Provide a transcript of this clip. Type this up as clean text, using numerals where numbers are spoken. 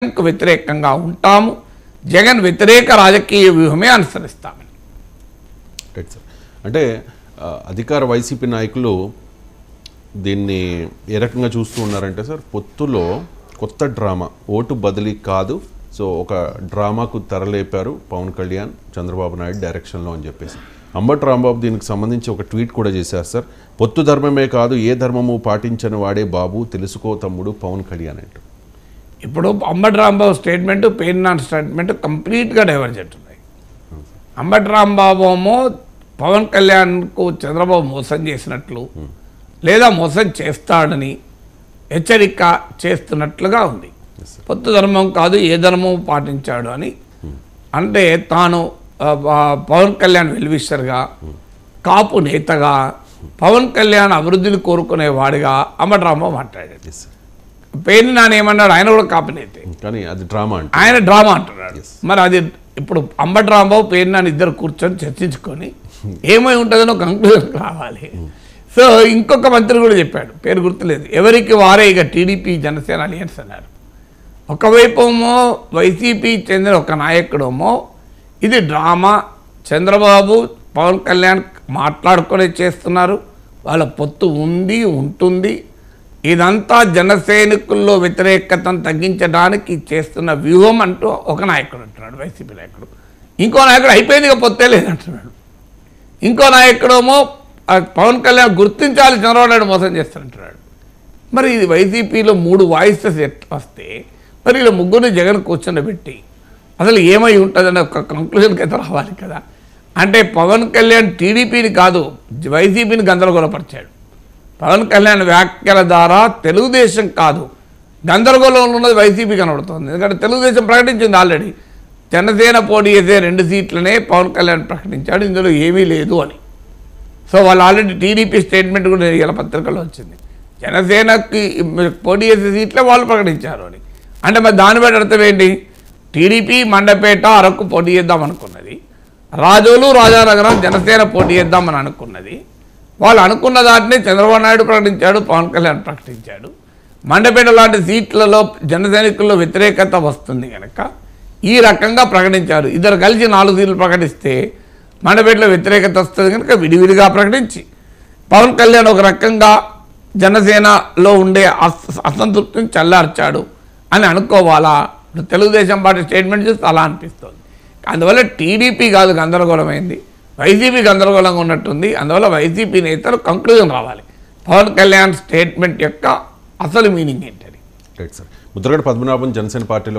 వ్యతిరేకంగా ఉంటాము. జగన్ వ్యతిరేక రాజకీయ వ్యూహమే అనుసరిస్తామని. అంటే అధికార వైసీపీ నాయకులు దీన్ని ఏ రకంగా చూస్తూ ఉన్నారంటే సార్, పొత్తులో కొత్త డ్రామా, ఓటు బదిలీ కాదు, సో ఒక డ్రామాకు తెరలేపారు పవన్ కళ్యాణ్ చంద్రబాబు నాయుడు డైరెక్షన్లో అని చెప్పేసి. అంబటి రాంబాబు దీనికి సంబంధించి ఒక ట్వీట్ కూడా చేశారు సార్. పొత్తు ధర్మమే కాదు, ఏ ధర్మము పాటించని వాడే బాబు, తెలుసుకో తమ్ముడు పవన్ కళ్యాణ్ అంటూ. ఇప్పుడు అంబటి రాంబాబు స్టేట్మెంట్, పేర్నాన్ స్టేట్మెంట్ కంప్లీట్గా డైవర్జెంట్ ఉన్నాయి. అంబటి రాంబాబు ఏమో పవన్ కళ్యాణ్కు చంద్రబాబు మోసం చేసినట్లు లేదా మోసం చేస్తాడని హెచ్చరిక చేస్తున్నట్లుగా ఉంది. పొత్తు ధర్మం కాదు, ఏ ధర్మం పాటించాడు అని. అంటే తాను పవన్ కళ్యాణ్ వెల్విషర్గా, కాపు నేతగా, పవన్ కళ్యాణ్ అభివృద్ధిని కోరుకునేవాడిగా అంబటి రాంబాబు మాట్లాడాడు. పేర్ని నాన్న ఏమన్నాడు, ఆయన కూడా కాపు నేతే, కానీ అది డ్రామా, ఆయన డ్రామా అంటున్నాడు. మరి అది ఇప్పుడు అంబటి రాంబాబు పేర్ని నాన్న ఇద్దరు కూర్చొని చర్చించుకొని ఏమై ఉంటుందని ఒక కంక్లూజన్ రావాలి. సో ఇంకొక మంత్రి కూడా చెప్పాడు, పేరు గుర్తులేదు, ఎవరికి వారే ఇక టీడీపీ జనసేన అలియన్స్ అన్నారు. ఒకవైపు ఏమో వైసీపీ చెందిన ఒక నాయకుడేమో ఇది డ్రామా, చంద్రబాబు పవన్ కళ్యాణ్ మాట్లాడుకొని చేస్తున్నారు, వాళ్ళ పొత్తు ఉంది, ఉంటుంది, ఇదంతా జనసైనికుల్లో వ్యతిరేకతను తగ్గించడానికి చేస్తున్న వ్యూహం అంటూ ఒక నాయకుడు అంటున్నాడు, వైసీపీ నాయకుడు. ఇంకో నాయకుడు అయిపోయింది, ఇక పొత్తే లేదంటున్నాడు. ఇంకో నాయకుడేమో పవన్ కళ్యాణ్ గుర్తించాలి చంద్రబాబు నాయుడు మోసం చేస్తానంటున్నాడు. మరి ఇది వైసీపీలో 3 వాయిసెస్ వస్తే మరి ఇలా ముగ్గురిని జగన్ కూర్చొని అసలు ఏమై ఉంటుందని ఒక కంక్లూజన్కి అయితే రావాలి కదా. అంటే పవన్ కళ్యాణ్ టీడీపీని కాదు వైసీపీని గందరగోళపరిచాడు. పవన్ కళ్యాణ్ వ్యాఖ్యల ద్వారా తెలుగుదేశం కాదు గందరగోళంలో ఉన్నది వైసీపీ కనబడుతుంది. ఎందుకంటే తెలుగుదేశం ప్రకటించింది ఆల్రెడీ, జనసేన పోటీ చేసే 2 సీట్లనే పవన్ కళ్యాణ్ ప్రకటించాడు, ఇందులో ఏమీ లేదు అని. సో వాళ్ళు ఆల్రెడీ టీడీపీ స్టేట్మెంట్ కూడా ఇలా పత్రికల్లో వచ్చింది, జనసేనకి పోటీ చేసే సీట్లే వాళ్ళు ప్రకటించారు అని. అంటే మరి దాన్ని బట్టి అర్థం ఏంటి, టీడీపీ మండపేట అరకు పోటీ చేద్దాం అనుకున్నది, రాజోలు రాజానగరం జనసేన పోటీ చేద్దామని అనుకున్నది, వాళ్ళు అనుకున్న దాటిని చంద్రబాబు నాయుడు ప్రకటించాడు, పవన్ కళ్యాణ్ ప్రకటించాడు. మండపేట లాంటి సీట్లలో జనసైనికుల్లో వ్యతిరేకత వస్తుంది కనుక ఈ రకంగా ప్రకటించారు. ఇద్దరు కలిసి 4 సీట్లు ప్రకటిస్తే మండపేటలో వ్యతిరేకత వస్తుంది కనుక విడివిడిగా ప్రకటించి పవన్ కళ్యాణ్ ఒక రకంగా జనసేనలో ఉండే అసంతృప్తిని చల్లార్చాడు అని అనుకోవాలా? తెలుగుదేశం పార్టీ స్టేట్మెంట్ చూస్తే అలా అనిపిస్తుంది. అందువల్ల టీడీపీ కాదు గందరగోళమైంది, వైసీపీ గందరగోళంగా ఉన్నట్టుంది. అందువల్ల వైసీపీ నేతలు కంక్లూజన్ రావాలి, పవన్ కళ్యాణ్ స్టేట్మెంట్ యొక్క అసలు మీనింగ్ ఏంటని. Right sir. ముద్రగడ పద్మనాభం జనసేన పార్టీలో